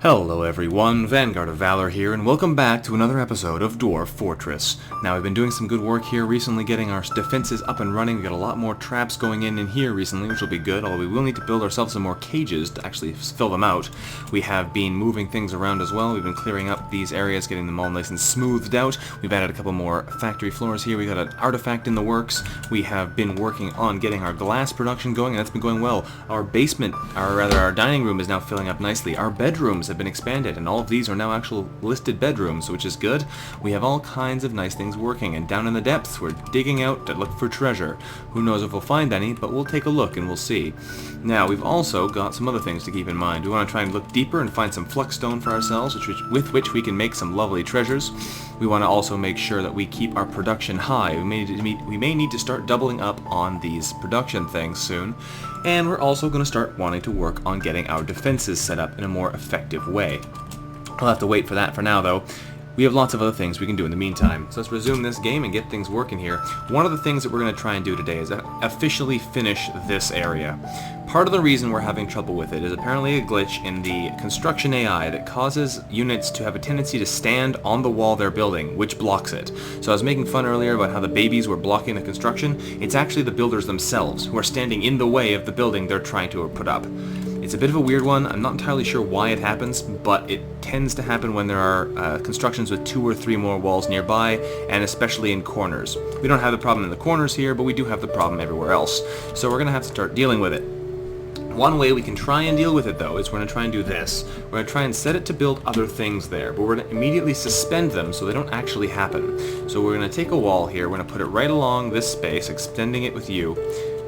Hello everyone, Vanguard of Valor here, and welcome back to another episode of Dwarf Fortress. Now, we've been doing some good work here recently, getting our defenses up and running. We've got a lot more traps going in here recently, which will be good, although we will need to build ourselves some more cages to actually fill them out. We have been moving things around as well. We've been clearing up these areas, getting them all nice and smoothed out. We've added a couple more factory floors here. We've got an artifact in the works. We have been working on getting our glass production going, and that's been going well. Our basement, or rather our dining room, is now filling up nicely. Our bedrooms have been expanded, and all of these are now actual listed bedrooms, which is good. We have all kinds of nice things working, and down in the depths we're digging out to look for treasure. Who knows if we'll find any, but we'll take a look and we'll see. Now, we've also got some other things to keep in mind. We want to try and look deeper and find some fluxstone for ourselves, with which we can make some lovely treasures. We want to also make sure that we keep our production high. We may need to start doubling up on these production things soon. And we're also going to start wanting to work on getting our defenses set up in a more effective way. I'll have to wait for that for now, though. We have lots of other things we can do in the meantime. So let's resume this game and get things working here. One of the things that we're going to try and do today is officially finish this area. Part of the reason we're having trouble with it is apparently a glitch in the construction AI that causes units to have a tendency to stand on the wall they're building, which blocks it. So I was making fun earlier about how the babies were blocking the construction. It's actually the builders themselves who are standing in the way of the building they're trying to put up. It's a bit of a weird one. I'm not entirely sure why it happens, but it tends to happen when there are constructions with 2 or 3 more walls nearby, and especially in corners. We don't have the problem in the corners here, but we do have the problem everywhere else. So we're going to have to start dealing with it. One way we can try and deal with it, though, is we're going to try and do this. We're going to try and set it to build other things there, but we're going to immediately suspend them so they don't actually happen. So we're going to take a wall here, we're going to put it right along this space, extending it with you,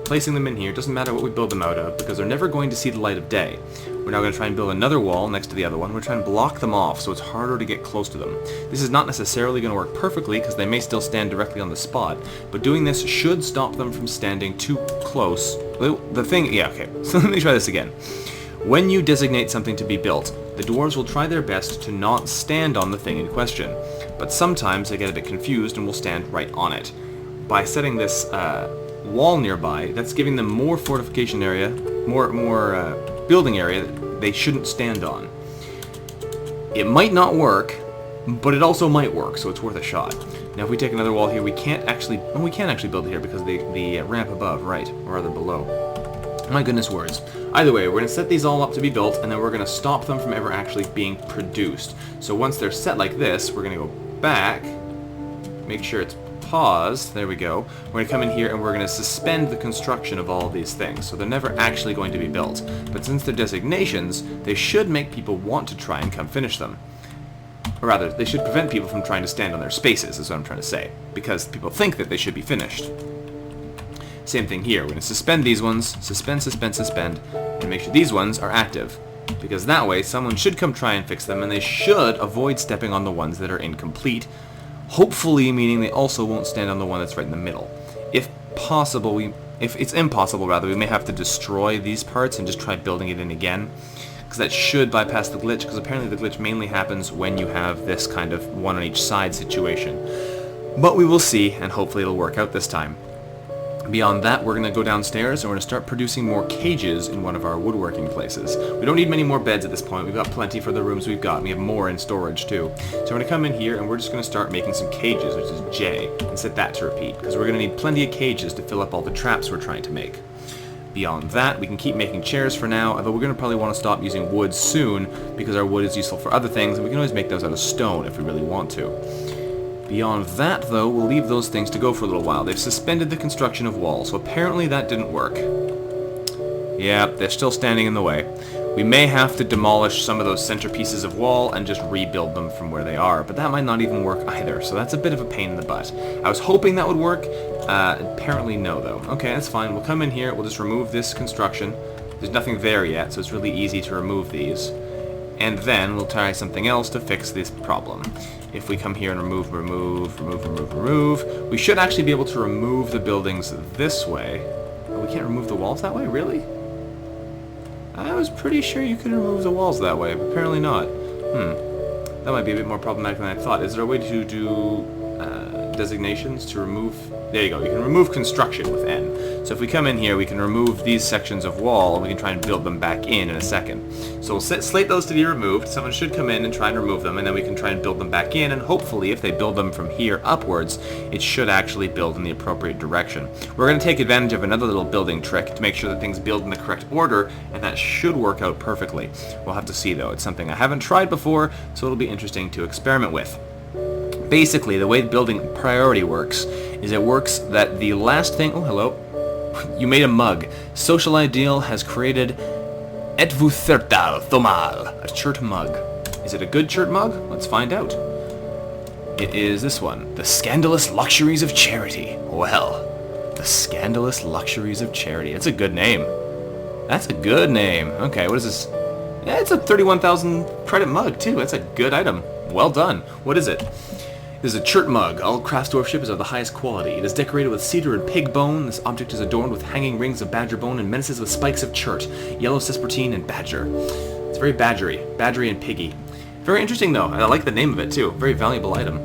placing them in here. It doesn't matter what we build them out of, because they're never going to see the light of day. We're now going to try and build another wall next to the other one. We're trying to block them off so it's harder to get close to them. This is not necessarily going to work perfectly, because they may still stand directly on the spot, but doing this should stop them from standing too close. So let me try this again. When you designate something to be built, the dwarves will try their best to not stand on the thing in question, but sometimes they get a bit confused and will stand right on it. By setting this wall nearby, that's giving them more fortification area, more building area that they shouldn't stand on. It might not work, but it also might work, so it's worth a shot. Now if we take another wall here, we can actually build it here because the ramp above, right, or rather below. My goodness words. Either way, we're going to set these all up to be built, and then we're going to stop them from ever actually being produced. So once they're set like this, we're going to go back, make sure it's paused, there we go. We're going to come in here and we're going to suspend the construction of all of these things, so they're never actually going to be built. But since they're designations, they should make people want to try and come finish them. Or rather, they should prevent people from trying to stand on their spaces, is what I'm trying to say, because people think that they should be finished. Same thing here. We're going to suspend these ones, suspend, and make sure these ones are active, because that way someone should come try and fix them, and they should avoid stepping on the ones that are incomplete. Hopefully, meaning they also won't stand on the one that's right in the middle. If it's impossible, we may have to destroy these parts and just try building it in again, because that should bypass the glitch, because apparently the glitch mainly happens when you have this kind of one on each side situation. But we will see, and hopefully it'll work out this time. Beyond that, we're going to go downstairs and we're going to start producing more cages in one of our woodworking places. We don't need many more beds at this point. We've got plenty for the rooms we've got. We have more in storage too. So we're going to come in here and we're just going to start making some cages, which is J, and set that to repeat, because we're going to need plenty of cages to fill up all the traps we're trying to make. Beyond that, we can keep making chairs for now, although we're going to probably want to stop using wood soon, because our wood is useful for other things, and we can always make those out of stone if we really want to. Beyond that, though, we'll leave those things to go for a little while. They've suspended the construction of walls, so apparently that didn't work. Yeah, they're still standing in the way. We may have to demolish some of those centerpieces of wall and just rebuild them from where they are, but that might not even work either, so that's a bit of a pain in the butt. I was hoping that would work. Apparently no, though. Okay, that's fine. We'll come in here, we'll just remove this construction. There's nothing there yet, so it's really easy to remove these. And then we'll try something else to fix this problem. If we come here and remove, we should actually be able to remove the buildings this way. Oh, we can't remove the walls that way? Really? I was pretty sure you could remove the walls that way, but apparently not. That might be a bit more problematic than I thought. Is there a way to do... designations to remove... There you go, you can remove construction with N. So if we come in here, we can remove these sections of wall, and we can try and build them back in a second. So we'll slate those to be removed. Someone should come in and try and remove them, and then we can try and build them back in, and hopefully if they build them from here upwards, it should actually build in the appropriate direction. We're going to take advantage of another little building trick to make sure that things build in the correct order, and that should work out perfectly. We'll have to see though. It's something I haven't tried before, so it'll be interesting to experiment with. Basically, the way building priority works is it works that the last thing... Oh, hello. You made a mug. Social Ideal has created Etvuthertal Thomal, a chert mug. Is it a good chert mug? Let's find out. It is this one. The Scandalous Luxuries of Charity. Well, the Scandalous Luxuries of Charity. That's a good name. That's a good name. Okay, what is this? Yeah, it's a 31,000 credit mug, too. That's a good item. Well done. What is it? This is a chert mug. All craftsdwarfship is of the highest quality. It is decorated with cedar and pig bone. This object is adorned with hanging rings of badger bone and menaces with spikes of chert, yellow sespertine, and badger. It's very badgery and piggy. Very interesting, though. I like the name of it, too. Very valuable item.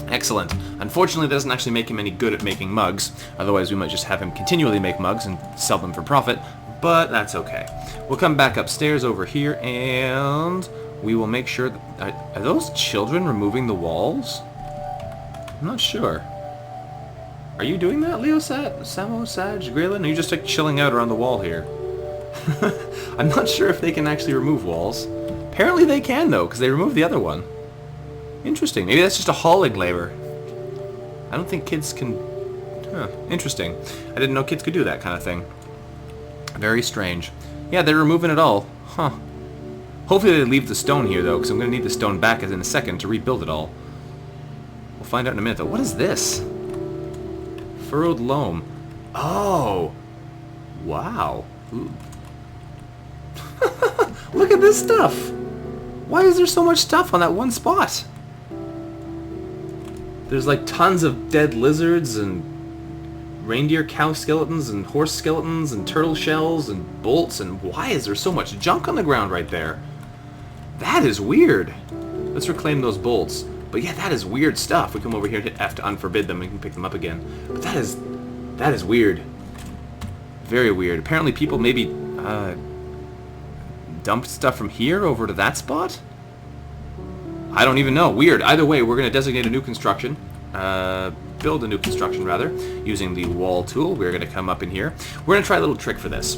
Excellent. Unfortunately, that doesn't actually make him any good at making mugs. Otherwise, we might just have him continually make mugs and sell them for profit. But that's okay. We'll come back upstairs over here, and we will make sure that... Are those children removing the walls? I'm not sure. Are you doing that, Leo Samo, Saj, Graylin? Are you just like chilling out around the wall here? I'm not sure if they can actually remove walls. Apparently they can, though, because they removed the other one. Interesting. Maybe that's just a hauling labor. I don't think kids can... Huh. Interesting. I didn't know kids could do that kind of thing. Very strange. Yeah, they're removing it all. Huh. Hopefully they leave the stone here, though, because I'm going to need the stone back in a second to rebuild it all. We'll find out in a minute, though. What is this? Furrowed loam. Oh! Wow. Look at this stuff! Why is there so much stuff on that one spot? There's like tons of dead lizards and reindeer cow skeletons and horse skeletons and turtle shells and bolts, and why is there so much junk on the ground right there? That is weird. Let's reclaim those bolts. But yeah, that is weird stuff. We come over here and hit F to unforbid them. We can pick them up again. But that is weird. Very weird. Apparently people maybe dumped stuff from here over to that spot? I don't even know. Weird. Either way, we're going to designate a new construction. Build a new construction, rather, using the wall tool. We're going to come up in here. We're going to try a little trick for this.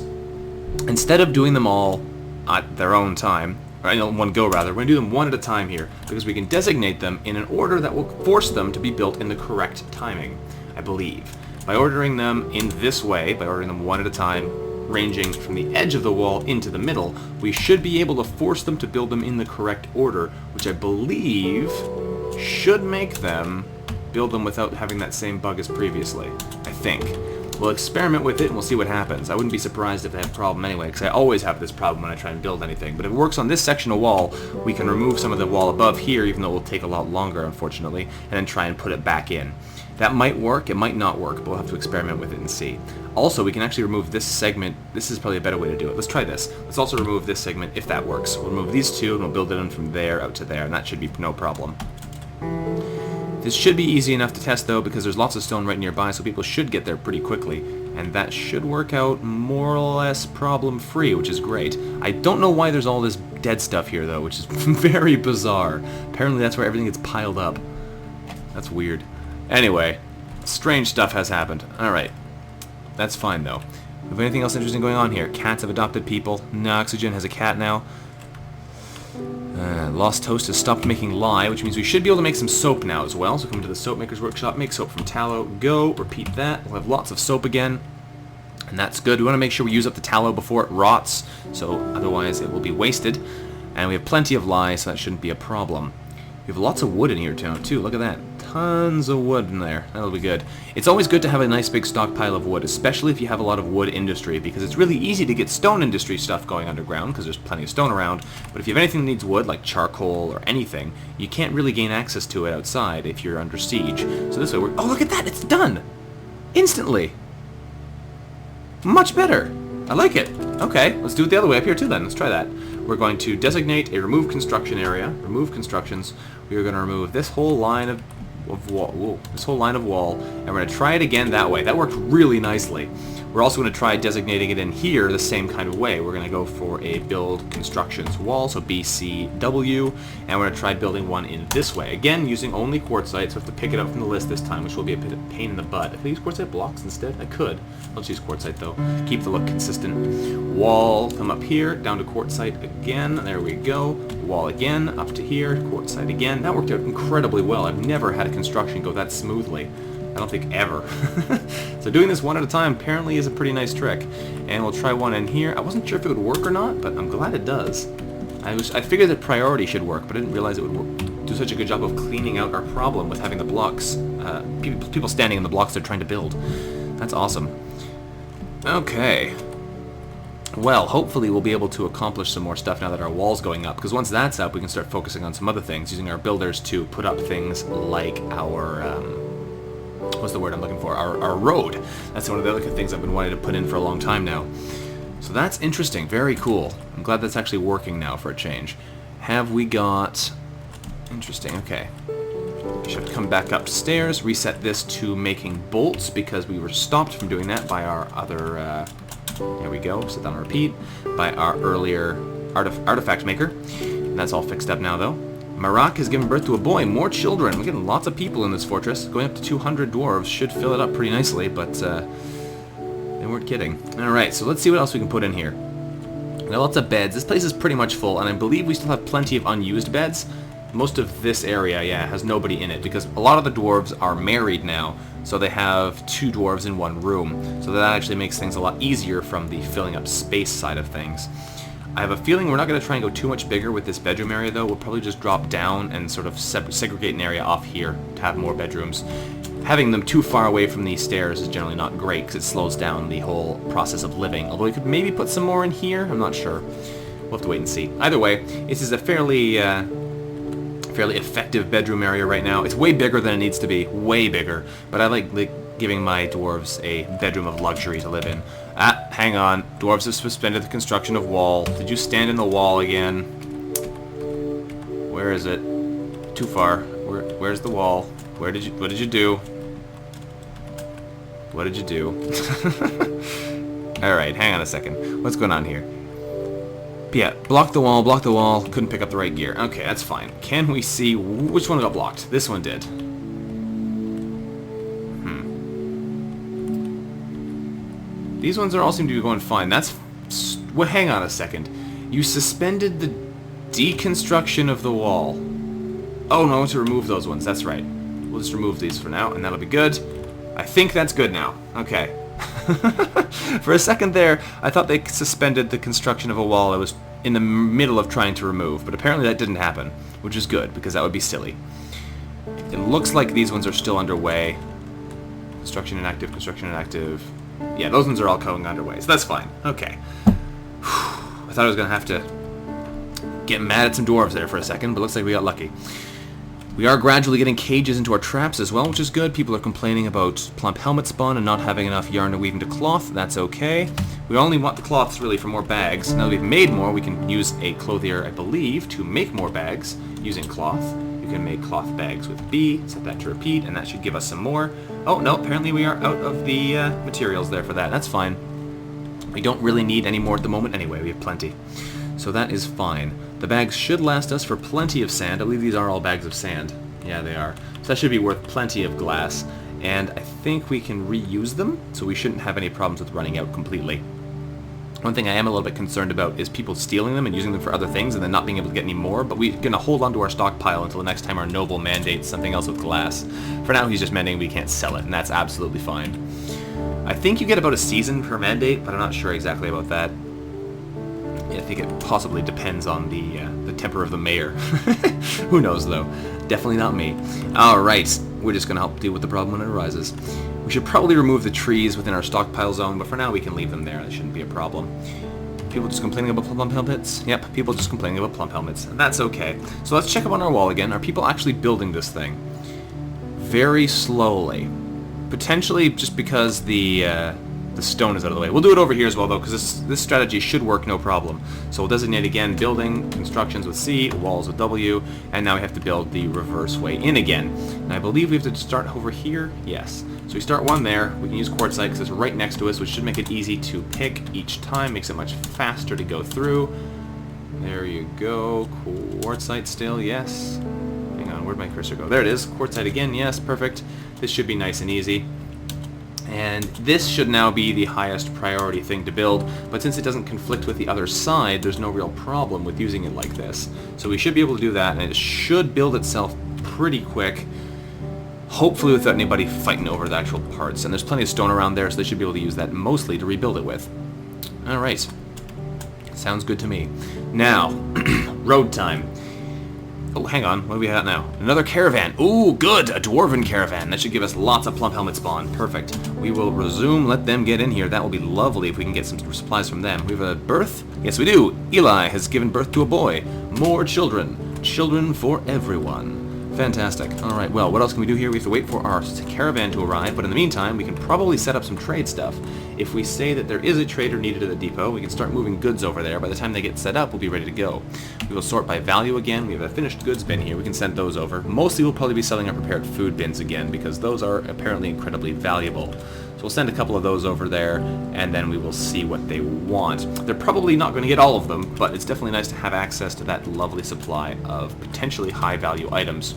Instead of doing them all at their own time, or in one go, rather, we're going to do them one at a time here, because we can designate them in an order that will force them to be built in the correct timing, I believe. By ordering them in this way, by ordering them one at a time, ranging from the edge of the wall into the middle, we should be able to force them to build them in the correct order, which I believe should make them build them without having that same bug as previously, I think. We'll experiment with it and we'll see what happens. I wouldn't be surprised if they have a problem anyway, because I always have this problem when I try and build anything. But if it works on this section of wall, we can remove some of the wall above here, even though it will take a lot longer, unfortunately, and then try and put it back in. That might work, it might not work, but we'll have to experiment with it and see. Also, we can actually remove this segment. This is probably a better way to do it. Let's try this. Let's also remove this segment if that works. We'll remove these two and we'll build it in from there out to there, and that should be no problem. This should be easy enough to test, though, because there's lots of stone right nearby, so people should get there pretty quickly. And that should work out more or less problem-free, which is great. I don't know why there's all this dead stuff here, though, which is very bizarre. Apparently that's where everything gets piled up. That's weird. Anyway, strange stuff has happened. Alright. That's fine, though. Have anything else interesting going on here? Cats have adopted people. Noxygen has a cat now. Lost Toast has stopped making lye, which means we should be able to make some soap now as well. So come to the Soap Maker's Workshop, make soap from tallow, go, repeat that. We'll have lots of soap again, and that's good. We want to make sure we use up the tallow before it rots, so otherwise it will be wasted. And we have plenty of lye, so that shouldn't be a problem. We have lots of wood in here too. Look at that. Tons of wood in there. That'll be good. It's always good to have a nice big stockpile of wood, especially if you have a lot of wood industry, because it's really easy to get stone industry stuff going underground, because there's plenty of stone around. But if you have anything that needs wood, like charcoal or anything, you can't really gain access to it outside if you're under siege. So this way we're... Oh, look at that! It's done! Instantly! Much better! I like it! Okay, let's do it the other way up here too then. Let's try that. We're going to designate a remove construction area. Remove constructions. We are going to remove this whole line of wall. Whoa, this whole line of wall, and we're going to try it again that way. That worked really nicely. We're also going to try designating it in here the same kind of way. We're going to go for a build constructions wall, so BCW, and we're going to try building one in this way. Again, using only quartzite, so I have to pick it up from the list this time, which will be a bit of a pain in the butt. If I use quartzite blocks instead, I could. I'll just use quartzite though. Keep the look consistent. Wall, come up here, down to quartzite again. There we go. Wall again, up to here, quartzite again. That worked out incredibly well. I've never had a construction go that smoothly. I don't think ever. So doing this one at a time apparently is a pretty nice trick. And we'll try one in here. I wasn't sure if it would work or not, but I'm glad it does. I figured that priority should work, but I didn't realize it would do such a good job of cleaning out our problem with having the blocks, people standing in the blocks they're trying to build. That's awesome. Okay. Well, hopefully we'll be able to accomplish some more stuff now that our wall's going up, because once that's up, we can start focusing on some other things, using our builders to put up things like our, what's the word I'm looking for? Our road. That's one of the other things I've been wanting to put in for a long time now. So that's interesting. Very cool. I'm glad that's actually working now for a change. Have we got... Interesting, okay. We should come back upstairs, reset this to making bolts, because we were stopped from doing that by our other... there we go, set that on repeat, by our earlier artifact maker. And that's all fixed up now, though. Marak has given birth to a boy. More children. We're getting lots of people in this fortress. Going up to 200 dwarves should fill it up pretty nicely, but they weren't kidding. Alright, so let's see what else we can put in here. We got lots of beds. This place is pretty much full, and I believe we still have plenty of unused beds. Most of this area, yeah, has nobody in it, because a lot of the dwarves are married now, so they have 2 dwarves in 1 room. So that actually makes things a lot easier from the filling up space side of things. I have a feeling we're not going to try and go too much bigger with this bedroom area, though. We'll probably just drop down and sort of segregate an area off here to have more bedrooms. Having them too far away from these stairs is generally not great, because it slows down the whole process of living. Although we could maybe put some more in here, I'm not sure. We'll have to wait and see. Either way, this is a fairly effective bedroom area right now. It's way bigger than it needs to be, way bigger. But I like giving my dwarves a bedroom of luxury to live in. Ah, hang on. Dwarves have suspended the construction of wall. Did you stand in the wall again? Where is it? Too far. Where's the wall? What did you do? What did you do? Alright, hang on a second. What's going on here? Yeah, block the wall, couldn't pick up the right gear. Okay, that's fine. Can we see which one got blocked? This one did. These ones all seem to be going fine. That's... Well, hang on a second. You suspended the deconstruction of the wall. Oh, no, to remove those ones. That's right. We'll just remove these for now, and that'll be good. I think that's good now. Okay. For a second there, I thought they suspended the construction of a wall I was in the middle of trying to remove, but apparently that didn't happen, which is good, because that would be silly. It looks like these ones are still underway. Construction inactive, construction inactive. Yeah, those ones are all going underway, so that's fine. Okay. I thought I was going to have to get mad at some dwarves there for a second, but looks like we got lucky. We are gradually getting cages into our traps as well, which is good. People are complaining about plump helmet spawn and not having enough yarn to weave into cloth. That's okay. We only want the cloths really for more bags. Now that we've made more, we can use a clothier, I believe, to make more bags using cloth. You can make cloth bags with B, set that to repeat, and that should give us some more. Oh, no, apparently we are out of the materials there for that. That's fine. We don't really need any more at the moment anyway. We have plenty. So that is fine. The bags should last us for plenty of sand. I believe these are all bags of sand. Yeah, they are. So that should be worth plenty of glass. And I think we can reuse them, so we shouldn't have any problems with running out completely. One thing I am a little bit concerned about is people stealing them and using them for other things and then not being able to get any more, but we're going to hold on to our stockpile until the next time our noble mandates something else with glass. For now, he's just mandating we can't sell it, and that's absolutely fine. I think you get about a season per mandate, but I'm not sure exactly about that. I think it possibly depends on the temper of the mayor. Who knows, though? Definitely not me. Alright, we're just going to help deal with the problem when it arises. We should probably remove the trees within our stockpile zone, but for now we can leave them there. That shouldn't be a problem. People just complaining about plump helmets? Yep, people just complaining about plump helmets. And that's okay. So let's check up on our wall again. Are people actually building this thing? Very slowly. Potentially just because the the stone is out of the way. We'll do it over here as well, though, because this strategy should work no problem. So we'll designate again building constructions with C, walls with W, and now we have to build the reverse way in again. And I believe we have to start over here. Yes. So we start one there. We can use quartzite because it's right next to us, which should make it easy to pick each time. Makes it much faster to go through. There you go. Quartzite still, yes. Hang on, where'd my cursor go? There it is. Quartzite again, yes, perfect. This should be nice and easy. And this should now be the highest priority thing to build, but since it doesn't conflict with the other side, there's no real problem with using it like this. So we should be able to do that, and it should build itself pretty quick, hopefully without anybody fighting over the actual parts. And there's plenty of stone around there, so they should be able to use that mostly to rebuild it with. Alright. Sounds good to me. Now, road time. Oh, hang on. What do we got now? Another caravan. Ooh, good! A dwarven caravan. That should give us lots of plum helmet spawn. Perfect. We will resume. Let them get in here. That will be lovely if we can get some supplies from them. We have a birth? Yes, we do. Eli has given birth to a boy. More children. Children for everyone. Fantastic. Alright, well, what else can we do here? We have to wait for our caravan to arrive, but in the meantime, we can probably set up some trade stuff. If we say that there is a trader needed at the depot, we can start moving goods over there. By the time they get set up, we'll be ready to go. We will sort by value again. We have a finished goods bin here. We can send those over. Mostly we'll probably be selling our prepared food bins again, because those are apparently incredibly valuable. So we'll send a couple of those over there, and then we will see what they want. They're probably not going to get all of them, but it's definitely nice to have access to that lovely supply of potentially high-value items.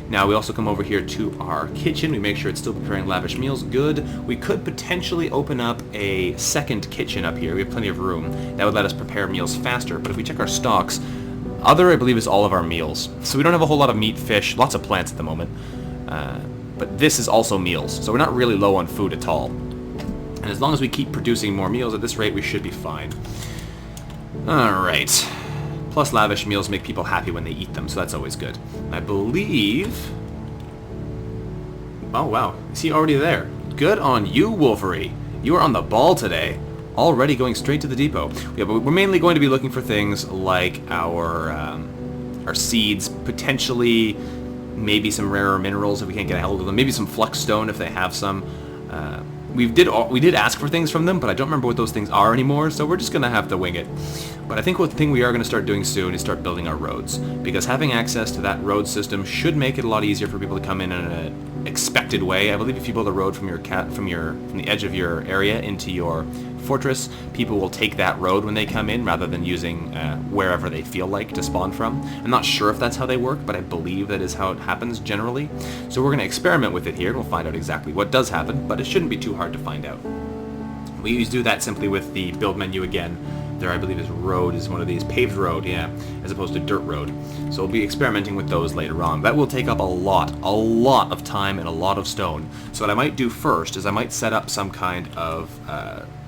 Now, we also come over here to our kitchen. We make sure it's still preparing lavish meals. Good. We could potentially open up a second kitchen up here. We have plenty of room. That would let us prepare meals faster, but if we check our stocks, other, I believe, is all of our meals. So we don't have a whole lot of meat, fish, lots of plants at the moment. But this is also meals, so we're not really low on food at all. And as long as we keep producing more meals at this rate, we should be fine. Alright. Plus lavish meals make people happy when they eat them, so that's always good. I believe... Oh, wow. Is he already there? Good on you, Wolfery. You are on the ball today. Already going straight to the depot. Yeah, but we're mainly going to be looking for things like our seeds, potentially maybe some rarer minerals if we can't get a hold of them, maybe some flux stone if they have some. We did ask for things from them, but I don't remember what those things are anymore, so we're just going to have to wing it. But I think one thing we are going to start doing soon is start building our roads, because having access to that road system should make it a lot easier for people to come in an expected way. I believe if you build a road from the edge of your area into your fortress, people will take that road when they come in rather than using wherever they feel like to spawn from. I'm not sure if that's how they work, but I believe that is how it happens generally. So we're going to experiment with it here, and we'll find out exactly what does happen, but it shouldn't be too hard to find out. We usually do that simply with the build menu again. There, I believe, is road, is one of these. Paved road, yeah, as opposed to dirt road. So we'll be experimenting with those later on. That will take up a lot of time and a lot of stone. So what I might do first is I might set up some kind of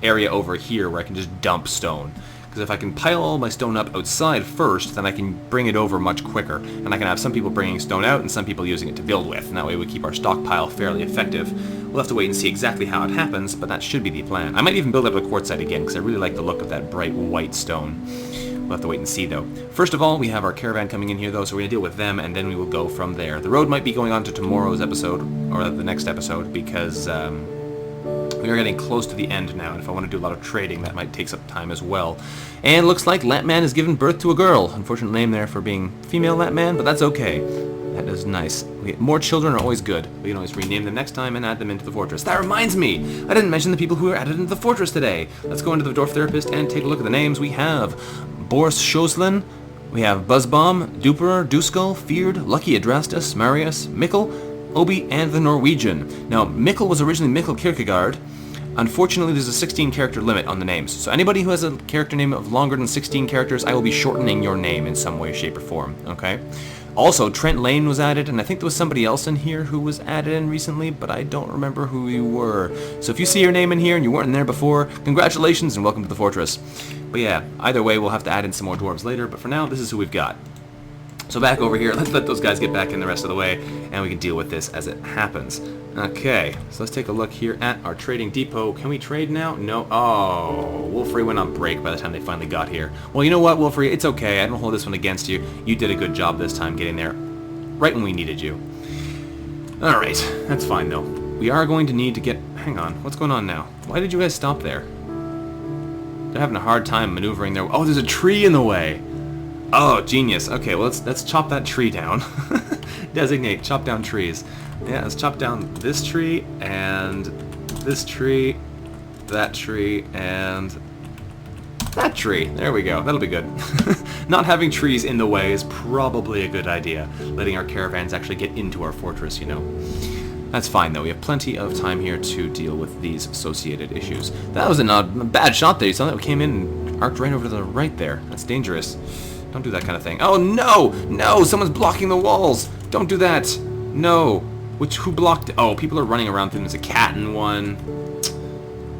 area over here where I can just dump stone. Because if I can pile all my stone up outside first, then I can bring it over much quicker. And I can have some people bringing stone out and some people using it to build with. And that way we keep our stockpile fairly effective. We'll have to wait and see exactly how it happens, but that should be the plan. I might even build up a quartzite again, because I really like the look of that bright white stone. We'll have to wait and see, though. First of all, we have our caravan coming in here, though, so we're going to deal with them, and then we will go from there. The road might be going on to tomorrow's episode, or the next episode, because we are getting close to the end now, and if I want to do a lot of trading, that might take some time as well. And looks like Lapman has given birth to a girl. Unfortunate name there for being female Lapman, but that's okay. That is nice. More children are always good. We can always rename them next time and add them into the fortress. That reminds me! I didn't mention the people who are added into the fortress today. Let's go into the Dwarf Therapist and take a look at the names. We have Boris Shoslin, we have Buzzbomb, Duperer, Duskull, Feared, Lucky Adrastus, Marius, Mikkel, Obi, and the Norwegian. Now, Mikkel was originally Mikkel Kierkegaard. Unfortunately, there's a 16-character limit on the names, so anybody who has a character name of longer than 16 characters, I will be shortening your name in some way, shape, or form, okay? Also, Trent Lane was added, and I think there was somebody else in here who was added in recently, but I don't remember who you were. So if you see your name in here and you weren't in there before, congratulations and welcome to the fortress. But yeah, either way, we'll have to add in some more dwarves later, but for now, this is who we've got. So back over here, let's let those guys get back in the rest of the way, and we can deal with this as it happens. Okay, so let's take a look here at our trading depot. Can we trade now? No. Oh, Wolfery went on break by the time they finally got here. Well, you know what, Wolfery? It's okay. I don't hold this one against you. You did a good job this time getting there right when we needed you. Alright, that's fine though. We are going to need to get... Hang on, what's going on now? Why did you guys stop there? They're having a hard time maneuvering their... Oh, there's a tree in the way! Oh, genius. Okay, well, let's chop that tree down. Designate, chop down trees. Yeah, let's chop down this tree, and this tree, that tree, and that tree. There we go. That'll be good. Not having trees in the way is probably a good idea. Letting our caravans actually get into our fortress, you know. That's fine, though. We have plenty of time here to deal with these associated issues. That was a bad shot there. You saw that? We came in and arced right over to the right there. That's dangerous. Don't do that kind of thing. Oh, no! No! Someone's blocking the walls! Don't do that! No! Who blocked it? Oh, people are running around thinking there's a cat in one.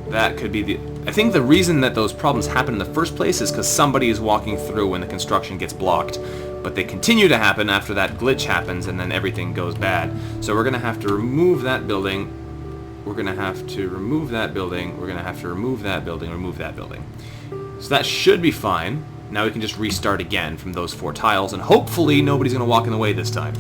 That could be the... I think the reason that those problems happen in the first place is because somebody is walking through when the construction gets blocked. But they continue to happen after that glitch happens, and then everything goes bad. So we're going to have to remove that building. We're going to have to remove that building. We're going to have to remove that building, remove that building. So that should be fine. Now we can just restart again from those 4 tiles, and hopefully nobody's going to walk in the way this time.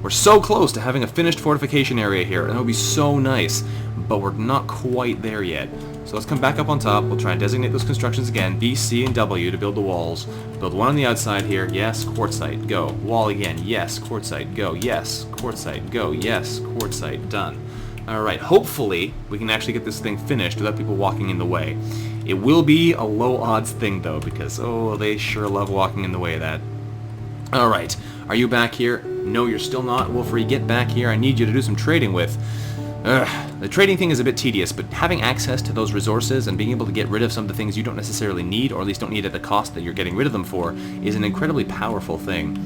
We're so close to having a finished fortification area here, and that would be so nice, but we're not quite there yet. So let's come back up on top. We'll try and designate those constructions again, B, C, and W to build the walls. Build one on the outside here, yes, quartzite, go. Wall again, yes, quartzite, go, yes, quartzite, go, yes, quartzite, done. Alright, hopefully we can actually get this thing finished without people walking in the way. It will be a low odds thing though, because, oh, they sure love walking in the way of that. Alright, are you back here? No, you're still not. Wolfrey, get back here. I need you to do some trading with. The trading thing is a bit tedious, but having access to those resources and being able to get rid of some of the things you don't necessarily need, or at least don't need at the cost that you're getting rid of them for, is an incredibly powerful thing.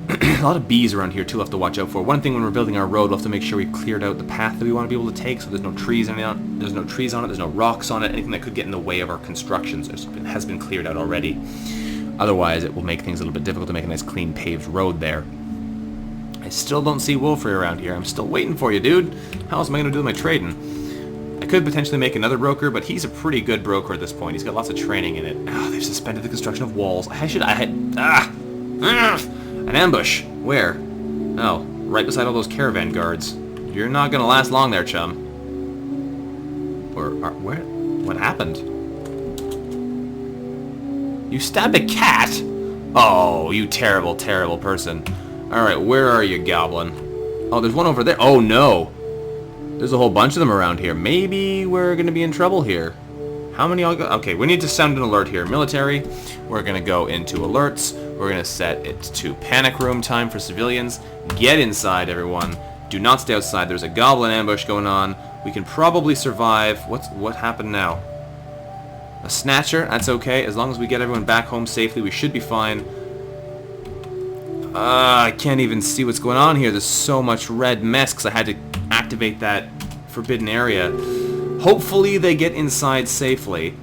A lot of bees around here too we'll have to watch out for. One thing when we're building our road, we'll have to make sure we've cleared out the path that we want to be able to take, so there's no trees on it, there's no trees on it, there's no rocks on it, anything that could get in the way of our constructions has been cleared out already. Otherwise, it will make things a little bit difficult to make a nice clean paved road there. I still don't see Wolfrey around here. I'm still waiting for you, dude. How else am I going to do my trading? I could potentially make another broker, but he's a pretty good broker at this point. He's got lots of training in it. Oh, they've suspended the construction of walls. An ambush. Where? Oh, right beside all those caravan guards. You're not going to last long there, chum. Where? What happened? You stabbed a cat? Oh, you terrible, terrible person. Alright, where are you, goblin? Oh, there's one over there. Oh, no. There's a whole bunch of them around here. Maybe we're going to be in trouble here. How many all go? Okay, we need to sound an alert here. Military, we're going to go into alerts. We're going to set it to panic room time for civilians. Get inside, everyone. Do not stay outside. There's a goblin ambush going on. We can probably survive. What happened now? A snatcher? That's okay. As long as we get everyone back home safely, we should be fine. I can't even see what's going on here. There's so much red mess because I had to activate that forbidden area. Hopefully they get inside safely.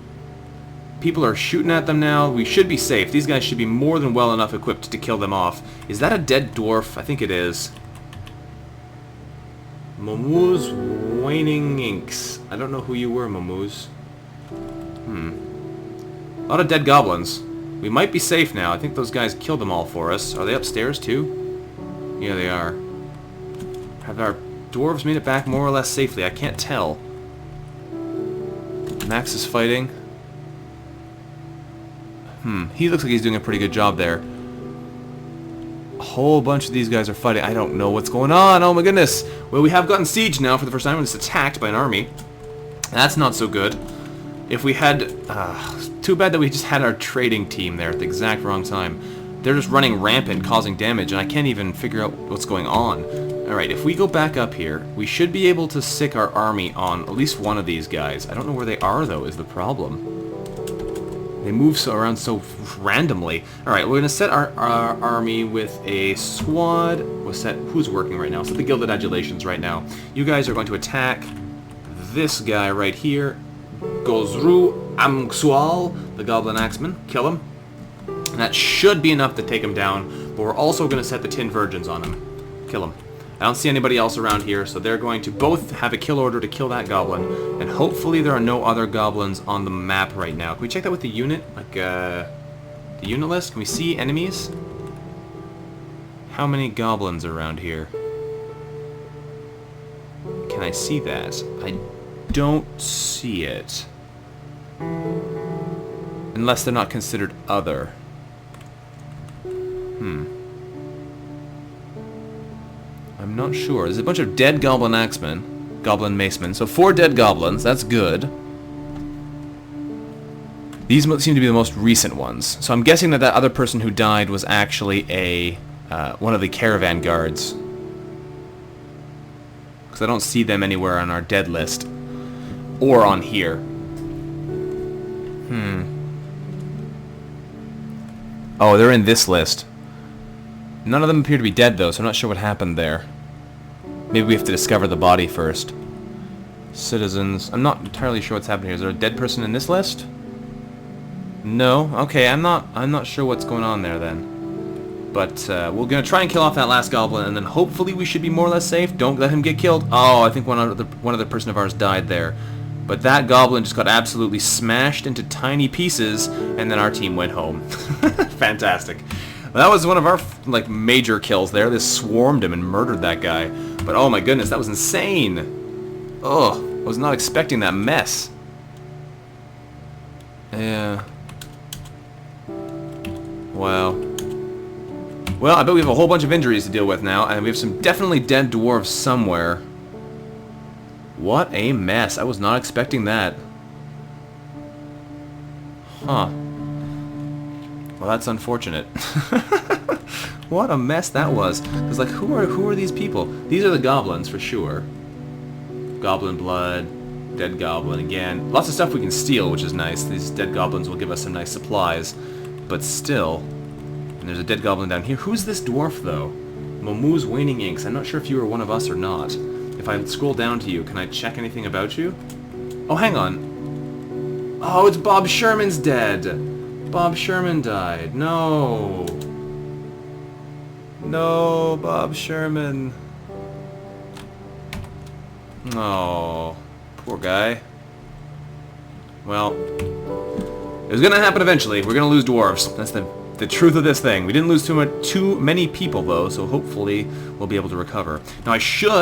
People are shooting at them now. We should be safe. These guys should be more than well enough equipped to kill them off. Is that a dead dwarf? I think it is. Momu's Waning Inks. I don't know who you were, Momu's. A lot of dead goblins. We might be safe now. I think those guys killed them all for us. Are they upstairs too? Yeah, they are. Have our dwarves made it back more or less safely? I can't tell. Max is fighting. He looks like he's doing a pretty good job there. A whole bunch of these guys are fighting. I don't know what's going on. Oh my goodness. Well, we have gotten sieged now for the first time. We're just attacked by an army. That's not so good. If we had... too bad that we just had our trading team there at the exact wrong time. They're just running rampant, causing damage, and I can't even figure out what's going on. Alright, if we go back up here, we should be able to sick our army on at least one of these guys. I don't know where they are, though, is the problem. They move around so randomly. Alright, we're going to set our army with a squad. We'll set... Who's working right now? Set the Gilded Adulations right now. You guys are going to attack this guy right here. Gozru Amxual, the Goblin Axeman. Kill him. And that should be enough to take him down, but we're also going to set the Tin Virgins on him. Kill him. I don't see anybody else around here, so they're going to both have a kill order to kill that goblin, and hopefully there are no other goblins on the map right now. Can we check that with the unit? Like, the unit list? Can we see enemies? How many goblins are around here? Can I see that? I don't see it. Unless they're not considered other. I'm not sure. There's a bunch of dead goblin axemen. Goblin macemen. So 4 dead goblins. That's good. These seem to be the most recent ones. So I'm guessing that other person who died was actually a one of the caravan guards. Because I don't see them anywhere on our dead list. Or on here. Oh, they're in this list. None of them appear to be dead, though, so I'm not sure what happened there. Maybe we have to discover the body first. Citizens. I'm not entirely sure what's happening here. Is there a dead person in this list? No? Okay, I'm not sure what's going on there, then. But, we're gonna try and kill off that last goblin, and then hopefully we should be more or less safe. Don't let him get killed. Oh, I think one other person of ours died there. But that goblin just got absolutely smashed into tiny pieces, and then our team went home. Fantastic. Well, that was one of our major kills there. They swarmed him and murdered that guy. But oh my goodness, that was insane. Ugh, I was not expecting that mess. Yeah. Wow. Well, I bet we have a whole bunch of injuries to deal with now, and we have some definitely dead dwarves somewhere. What a mess. I was not expecting that. Huh. Well, that's unfortunate. What a mess that was. Because, like, who are these people? These are the goblins, for sure. Goblin blood. Dead goblin again. Lots of stuff we can steal, which is nice. These dead goblins will give us some nice supplies. But still. And there's a dead goblin down here. Who's this dwarf, though? Momu's Waning Inks. I'm not sure if you are one of us or not. If I scroll down to you, can I check anything about you? Oh, hang on. Oh, it's Bob Sherman's dead. Bob Sherman died. No. No, Bob Sherman. Oh, poor guy. Well, it was gonna happen eventually. We're gonna lose dwarves. That's the truth of this thing. We didn't lose too many people, though, so hopefully we'll be able to recover. Now, I think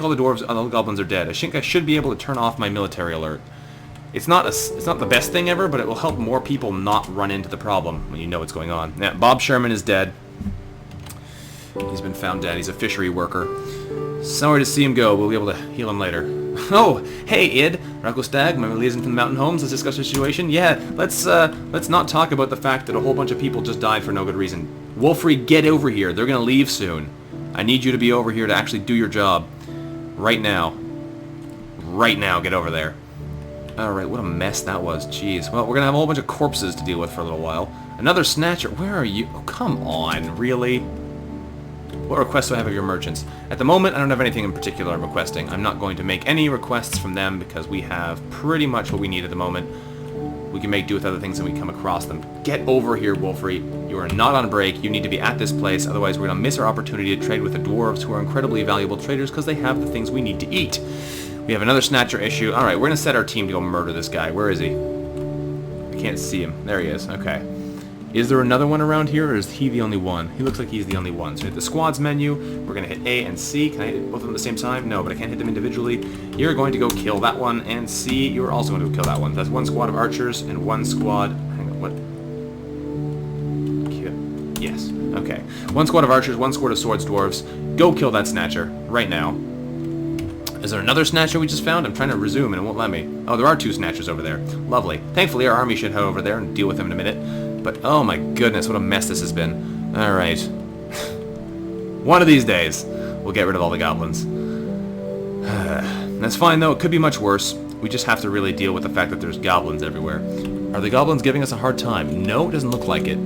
all the dwarves, all the goblins are dead. I think I should be able to turn off my military alert. It's not the best thing ever, but it will help more people not run into the problem when you know what's going on. Now, Bob Sherman is dead. He's been found dead. He's a fishery worker. Sorry to see him go. We'll be able to heal him later. Oh, hey, Id. Rocco Stag, my liaison from the Mountain Homes. Let's discuss the situation. Yeah, let's not talk about the fact that a whole bunch of people just died for no good reason. Wolfrey, get over here. They're gonna leave soon. I need you to be over here to actually do your job. Right now. Right now, get over there. Alright, what a mess that was. Jeez. Well, we're gonna have a whole bunch of corpses to deal with for a little while. Another snatcher. Where are you? Oh, come on. Really? What requests do I have of your merchants? At the moment, I don't have anything in particular I'm requesting. I'm not going to make any requests from them because we have pretty much what we need at the moment. We can make do with other things when we come across them. Get over here, Wolfrey. You are not on break. You need to be at this place. Otherwise, we're going to miss our opportunity to trade with the dwarves, who are incredibly valuable traders because they have the things we need to eat. We have another snatcher issue. Alright, we're going to set our team to go murder this guy. Where is he? I can't see him. There he is. Okay. Is there another one around here, or is he the only one? He looks like he's the only one. So hit the squads menu. We're going to hit A and C. Can I hit both of them at the same time? No, but I can't hit them individually. You're going to go kill that one, and C, you're also going to go kill that one. That's one squad of archers and one squad... Hang on, what? Yes. Okay. One squad of archers, one squad of swords dwarves. Go kill that snatcher right now. Is there another snatcher we just found? I'm trying to resume and it won't let me. Oh, there are 2 snatchers over there. Lovely. Thankfully, our army should head over there and deal with them in a minute. But, oh my goodness, what a mess this has been. Alright. One of these days, we'll get rid of all the goblins. That's fine, though. It could be much worse. We just have to really deal with the fact that there's goblins everywhere. Are the goblins giving us a hard time? No, it doesn't look like it.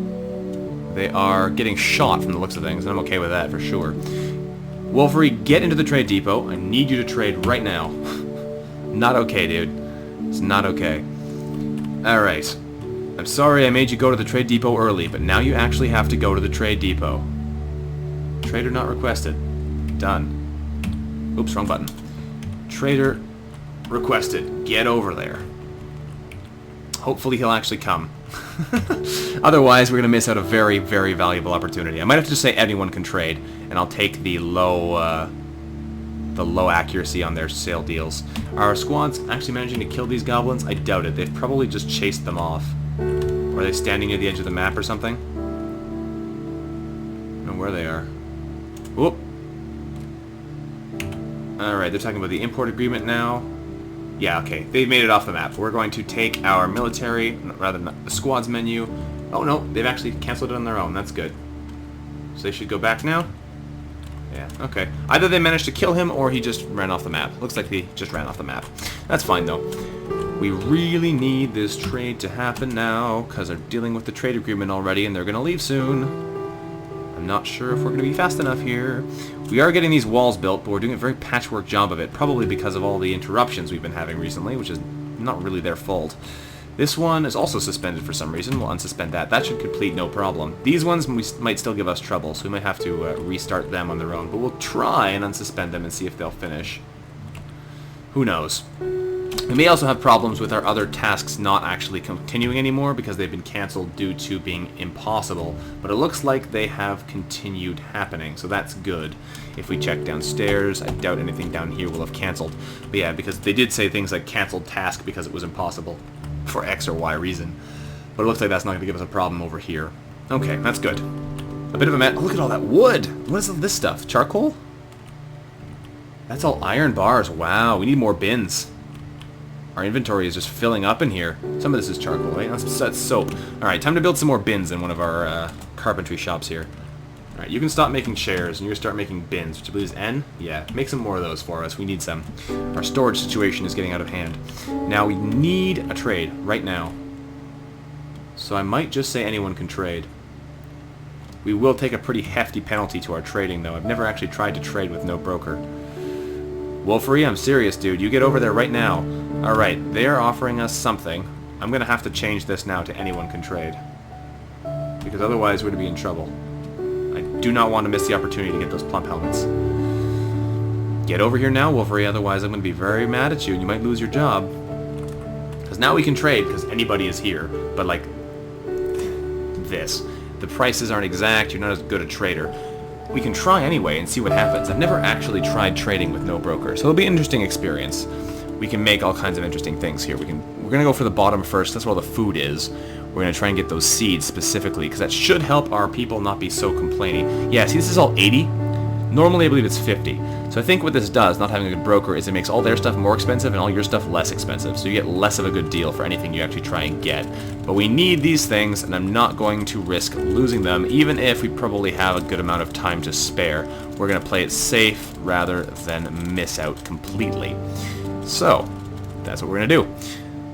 They are getting shot from the looks of things, and I'm okay with that for sure. Wolfrey, get into the trade depot. I need you to trade right now. Not okay, dude. It's not okay. Alright. I'm sorry I made you go to the trade depot early, but now you actually have to go to the trade depot. Trader not requested. Done. Oops, wrong button. Trader requested. Get over there. Hopefully he'll actually come. Otherwise, we're going to miss out a very, very valuable opportunity. I might have to just say anyone can trade, and I'll take the low the low accuracy on their sale deals. Are our squads actually managing to kill these goblins? I doubt it. They've probably just chased them off. Or are they standing near the edge of the map or something? I don't know where they are. Whoop! Alright, they're talking about the import agreement now. Yeah, okay. They've made it off the map. We're going to take our military, rather not the squads menu. Oh no, they've actually cancelled it on their own. That's good. So they should go back now? Yeah, okay. Either they managed to kill him or he just ran off the map. Looks like he just ran off the map. That's fine though. We really need this trade to happen now, because they're dealing with the trade agreement already and they're going to leave soon. I'm not sure if we're going to be fast enough here. We are getting these walls built, but we're doing a very patchwork job of it, probably because of all the interruptions we've been having recently, which is not really their fault. This one is also suspended for some reason. We'll unsuspend that. That should complete no problem. These ones might still give us trouble, so we might have to restart them on their own, but we'll try and unsuspend them and see if they'll finish. Who knows? We may also have problems with our other tasks not actually continuing anymore because they've been cancelled due to being impossible, but it looks like they have continued happening, so that's good. If we check downstairs, I doubt anything down here will have cancelled. But yeah, because they did say things like cancelled task because it was impossible for X or Y reason. But it looks like that's not going to give us a problem over here. Okay, that's good. A bit of a oh, look at all that wood! What is this stuff? Charcoal? That's all iron bars. Wow, we need more bins. Our inventory is just filling up in here. Some of this is charcoal, right? That's soap. Alright, time to build some more bins in one of our carpentry shops here. Alright, you can stop making chairs, and you're going to start making bins, which I believe is N? Yeah, make some more of those for us. We need some. Our storage situation is getting out of hand. Now, we need a trade, right now. So I might just say anyone can trade. We will take a pretty hefty penalty to our trading, though. I've never actually tried to trade with no broker. Wolfery, I'm serious, dude. You get over there right now. Alright, they are offering us something. I'm going to have to change this now to anyone can trade. Because otherwise we're going to be in trouble. I do not want to miss the opportunity to get those plump helmets. Get over here now, Wolfery, otherwise I'm going to be very mad at you and you might lose your job. Because now we can trade because anybody is here. But like this. The prices aren't exact, you're not as good a trader. We can try anyway and see what happens. I've never actually tried trading with no broker, so it'll be an interesting experience. We can make all kinds of interesting things here. We're gonna go for the bottom first. That's where all the food is. We're gonna try and get those seeds specifically, because that should help our people not be so complaining. Yeah, see, this is all 80. Normally, I believe it's 50. So I think what this does, not having a good broker, is it makes all their stuff more expensive and all your stuff less expensive. So you get less of a good deal for anything you actually try and get. But we need these things, and I'm not going to risk losing them, even if we probably have a good amount of time to spare. We're going to play it safe rather than miss out completely. So, that's what we're going to do.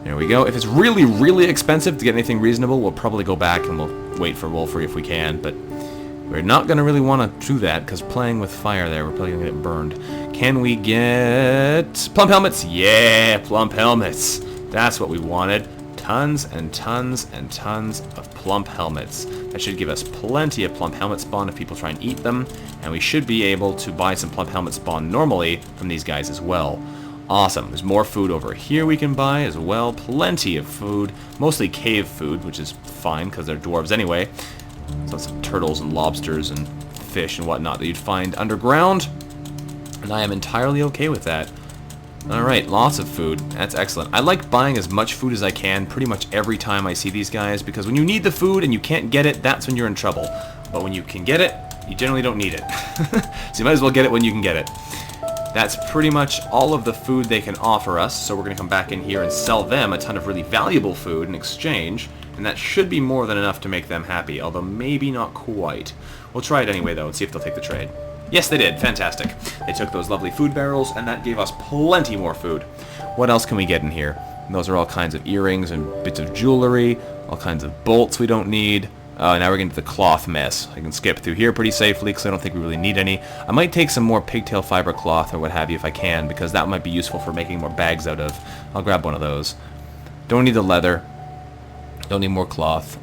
There we go. If it's really, really expensive to get anything reasonable, we'll probably go back and we'll wait for Wolfery if we can, but we're not going to really want to do that, because playing with fire there, we're probably going to get burned. Can we get plump helmets? Yeah, plump helmets. That's what we wanted. Tons and tons and tons of plump helmets. That should give us plenty of plump helmet spawn if people try and eat them, and we should be able to buy some plump helmet spawn normally from these guys as well. Awesome. There's more food over here we can buy as well. Plenty of food. Mostly cave food, which is fine, because they're dwarves anyway. So some turtles and lobsters and fish and whatnot that you'd find underground. And I am entirely okay with that. Alright, lots of food. That's excellent. I like buying as much food as I can pretty much every time I see these guys, because when you need the food and you can't get it, that's when you're in trouble. But when you can get it, you generally don't need it. So you might as well get it when you can get it. That's pretty much all of the food they can offer us, so we're going to come back in here and sell them a ton of really valuable food in exchange. And that should be more than enough to make them happy, although maybe not quite. We'll try it anyway, though, and see if they'll take the trade. Yes, they did. Fantastic. They took those lovely food barrels, and that gave us plenty more food. What else can we get in here? And those are all kinds of earrings and bits of jewelry, all kinds of bolts we don't need. Now we're getting to the cloth mess. I can skip through here pretty safely, because I don't think we really need any. I might take some more pigtail fiber cloth or what have you if I can, because that might be useful for making more bags out of. I'll grab one of those. Don't need the leather. Don't need more cloth.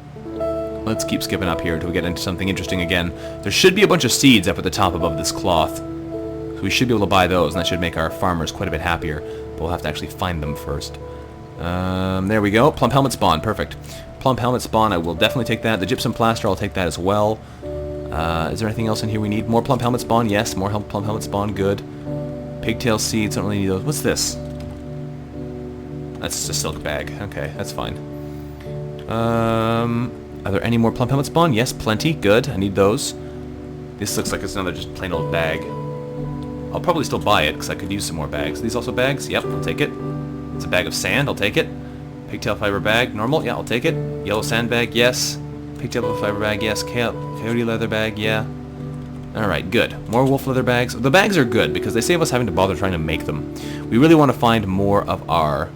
Let's keep skipping up here until we get into something interesting again. There should be a bunch of seeds up at the top above this cloth. So we should be able to buy those, and that should make our farmers quite a bit happier. But we'll have to actually find them first. There we go. Plump helmet spawn. Perfect. Plump helmet spawn, I will definitely take that. The gypsum plaster, I'll take that as well. Is there anything else in here we need? More plump helmet spawn? Yes, more plump helmet spawn. Good. Pigtail seeds, don't really need those. What's this? That's a silk bag. Okay, that's fine. Are there any more plum pellet spawn? Yes, plenty. Good. I need those. This looks like it's another just plain old bag. I'll probably still buy it, because I could use some more bags. Are these also bags? Yep, I'll take it. It's a bag of sand. I'll take it. Pigtail fiber bag. Normal? Yeah, I'll take it. Yellow sand bag? Yes. Pigtail fiber bag? Yes. Coyote leather bag? Yeah. Alright, good. More wolf leather bags. The bags are good, because they save us having to bother trying to make them. We really want to find more of our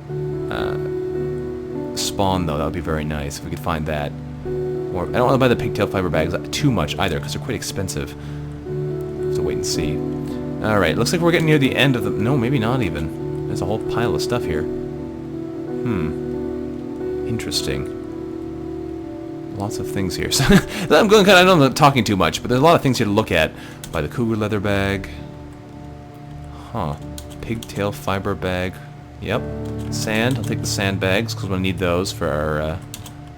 spawn, though. That would be very nice if we could find that. More, I don't want to buy the pigtail fiber bags too much either, because they're quite expensive. So wait and see. Alright, looks like we're getting near the end of the... No, maybe not even. There's a whole pile of stuff here. Interesting. Lots of things here. So I'm going kind of... I know I'm not talking too much, but there's a lot of things here to look at. Buy the cougar leather bag. Huh. Pigtail fiber bag. Yep. Sand. I'll take the sand bags, because we'll need those for our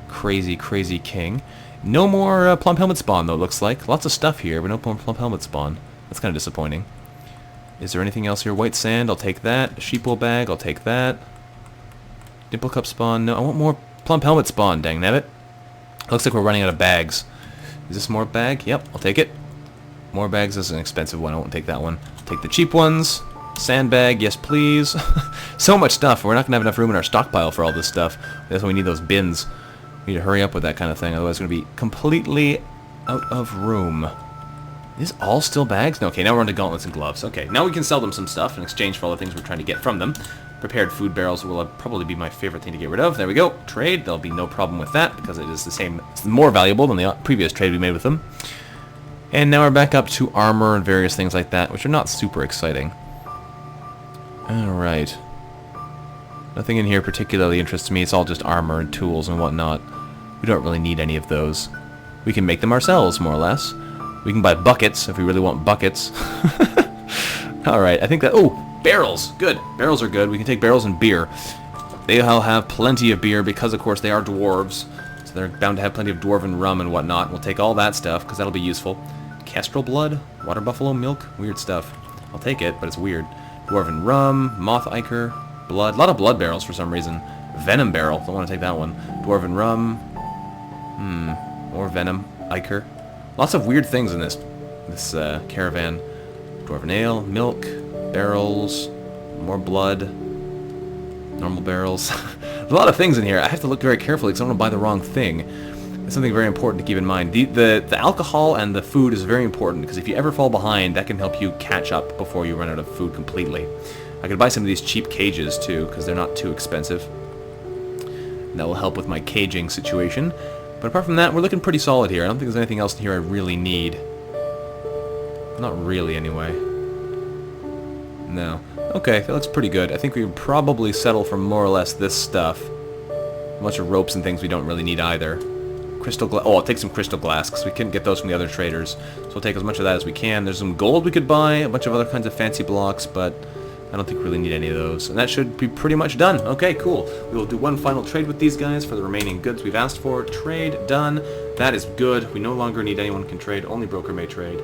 crazy, crazy king. No more plum helmet spawn, though, looks like. Lots of stuff here, but no more plum helmet spawn. That's kind of disappointing. Is there anything else here? White sand, I'll take that. Sheepwool bag, I'll take that. Dimple cup spawn, no, I want more plump helmet spawn, dang nabbit. Looks like we're running out of bags. Is this more bag? Yep, I'll take it. More bags, this is an expensive one, I won't take that one. Take the cheap ones. Sandbag, yes please. So much stuff, we're not going to have enough room in our stockpile for all this stuff. That's why we need those bins. We need to hurry up with that kind of thing, otherwise we're going to be completely out of room. Is all still bags? No, okay, now we're on to gauntlets and gloves. Okay, now we can sell them some stuff in exchange for all the things we're trying to get from them. Prepared food barrels will probably be my favorite thing to get rid of. There we go. Trade. There'll be no problem with that because it is the same. It's more valuable than the previous trade we made with them. And now we're back up to armor and various things like that, which are not super exciting. Alright. Nothing in here particularly interests me. It's all just armor and tools and whatnot. We don't really need any of those. We can make them ourselves, more or less. We can buy buckets if we really want buckets. Alright, I think that... Oh, barrels! Good. Barrels are good. We can take barrels and beer. They all have plenty of beer because, of course, they are dwarves. So they're bound to have plenty of dwarven rum and whatnot. We'll take all that stuff because that'll be useful. Kestrel blood? Water buffalo milk? Weird stuff. I'll take it, but it's weird. Dwarven rum, moth ichor, blood. A lot of blood barrels for some reason. Venom barrel. Don't want to take that one. Dwarven rum. More venom. Ichor. Lots of weird things in this caravan. Dwarven ale, milk, barrels, more blood, normal barrels. A lot of things in here. I have to look very carefully because I don't want to buy the wrong thing. It's something very important to keep in mind. The alcohol and the food is very important because if you ever fall behind, that can help you catch up before you run out of food completely. I could buy some of these cheap cages too because they're not too expensive. And that will help with my caging situation. But apart from that, we're looking pretty solid here. I don't think there's anything else in here I really need. Not really, anyway. No. Okay, that looks pretty good. I think we would probably settle for more or less this stuff. A bunch of ropes and things we don't really need either. Crystal glass. Oh, I'll take some crystal glass, because we couldn't get those from the other traders. So we'll take as much of that as we can. There's some gold we could buy, a bunch of other kinds of fancy blocks, but I don't think we really need any of those. And that should be pretty much done. Okay, cool. We will do one final trade with these guys for the remaining goods we've asked for. Trade done. That is good. We no longer need anyone can trade. Only broker may trade.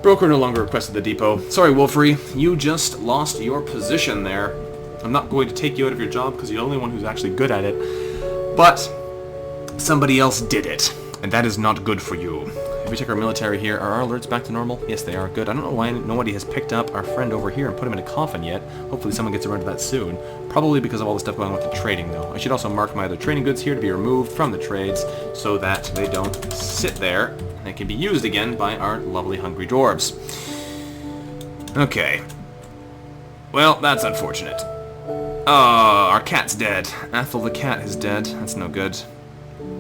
Broker no longer requested the depot. Sorry, Wolfrey. You just lost your position there. I'm not going to take you out of your job because you're the only one who's actually good at it. But somebody else did it. And that is not good for you. If we check our military here, are our alerts back to normal? Yes, they are. Good. I don't know why nobody has picked up our friend over here and put him in a coffin yet. Hopefully someone gets around to that soon. Probably because of all the stuff going on with the trading, though. I should also mark my other trading goods here to be removed from the trades so that they don't sit there and they can be used again by our lovely hungry dwarves. Okay. Well, that's unfortunate. Our cat's dead. Athel the cat is dead. That's no good.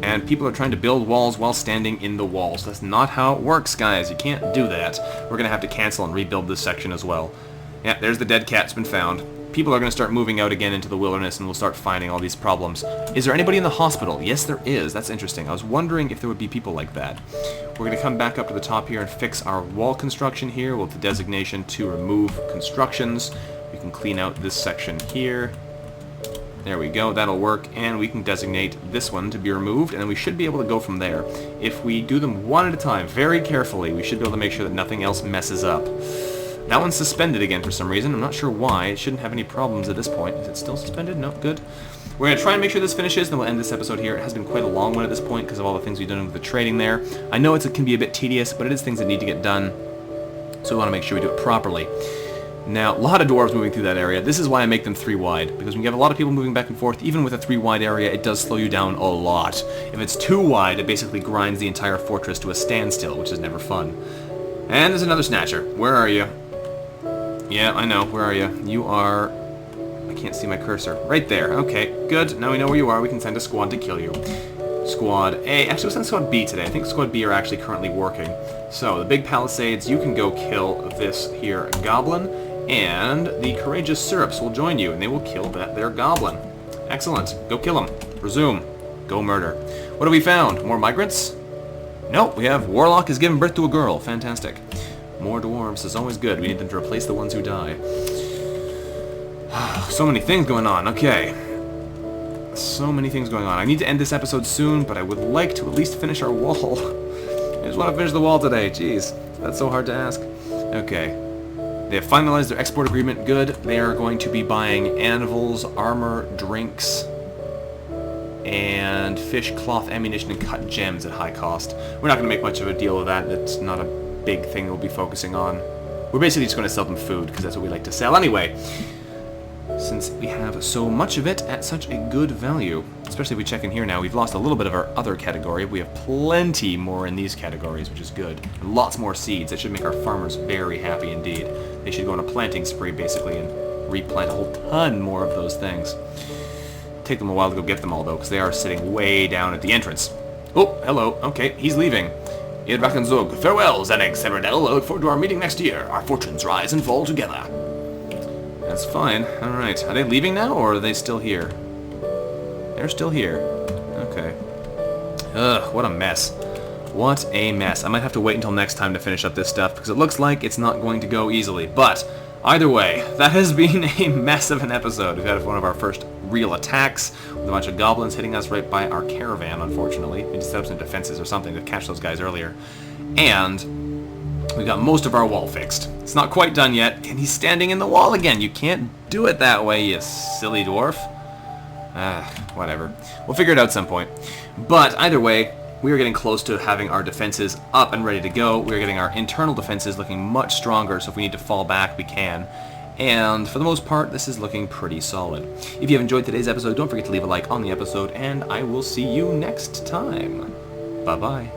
And people are trying to build walls while standing in the walls. That's not how it works, guys. You can't do that. We're going to have to cancel and rebuild this section as well. Yeah, there's the dead cat's been found. People are going to start moving out again into the wilderness and we'll start finding all these problems. Is there anybody in the hospital? Yes, there is. That's interesting. I was wondering if there would be people like that. We're going to come back up to the top here and fix our wall construction here with the designation to remove constructions. We can clean out this section here. There we go, that'll work, and we can designate this one to be removed, and then we should be able to go from there. If we do them one at a time, very carefully, we should be able to make sure that nothing else messes up. That one's suspended again for some reason. I'm not sure why. It shouldn't have any problems at this point. Is it still suspended? No, good. We're going to try and make sure this finishes, then we'll end this episode here. It has been quite a long one at this point because of all the things we've done with the trading there. I know it can be a bit tedious, but it is things that need to get done, so we want to make sure we do it properly. Now, a lot of dwarves moving through that area. This is why I make them 3 wide, because when you have a lot of people moving back and forth, even with a 3 wide area, it does slow you down a lot. If it's 2 wide, it basically grinds the entire fortress to a standstill, which is never fun. And there's another Snatcher. Where are you? Yeah, I know. Where are you? You are... I can't see my cursor. Right there. Okay, good. Now we know where you are. We can send a squad to kill you. Squad A. Actually, we'll send Squad B today. I think Squad B are actually currently working. So, the big palisades, you can go kill this here goblin, and the courageous syrups will join you, and they will kill that there goblin. Excellent. Go kill them. Resume. Go murder. What have we found? More migrants? Nope, we have Warlock has given birth to a girl. Fantastic. More dwarves is always good. We need them to replace the ones who die. So many things going on. Okay. So many things going on. I need to end this episode soon, but I would like to at least finish our wall. I just want to finish the wall today. Jeez. That's so hard to ask. Okay. They have finalized their export agreement. Good. They are going to be buying anvils, armor, drinks, and fish, cloth, ammunition, and cut gems at high cost. We're not going to make much of a deal of that. That's not a big thing we'll be focusing on. We're basically just going to sell them food, because that's what we like to sell anyway, since we have so much of it at such a good value. Especially if we check in here now, we've lost a little bit of our other category. We have plenty more in these categories, which is good. And lots more seeds. That should make our farmers very happy indeed. They should go on a planting spree, basically, and replant a whole ton more of those things. Take them a while to go get them all, though, because they are sitting way down at the entrance. Oh, hello. Okay, he's leaving. Irvakenzug. Farewell, Zenek Severdell. I look forward to our meeting next year. Our fortunes rise and fall together. That's fine. Alright. Are they leaving now, or are they still here? They're still here. Okay. Ugh, what a mess. What a mess. I might have to wait until next time to finish up this stuff, because it looks like it's not going to go easily. But, either way, that has been a mess of an episode. We've had one of our first real attacks, with a bunch of goblins hitting us right by our caravan, unfortunately. We just set up some defenses or something to catch those guys earlier. And we got most of our wall fixed. It's not quite done yet, and he's standing in the wall again. You can't do it that way, you silly dwarf. Whatever. We'll figure it out some point. But either way, we are getting close to having our defenses up and ready to go. We're getting our internal defenses looking much stronger, so if we need to fall back, we can. And for the most part, this is looking pretty solid. If you have enjoyed today's episode, don't forget to leave a like on the episode, and I will see you next time. Bye-bye.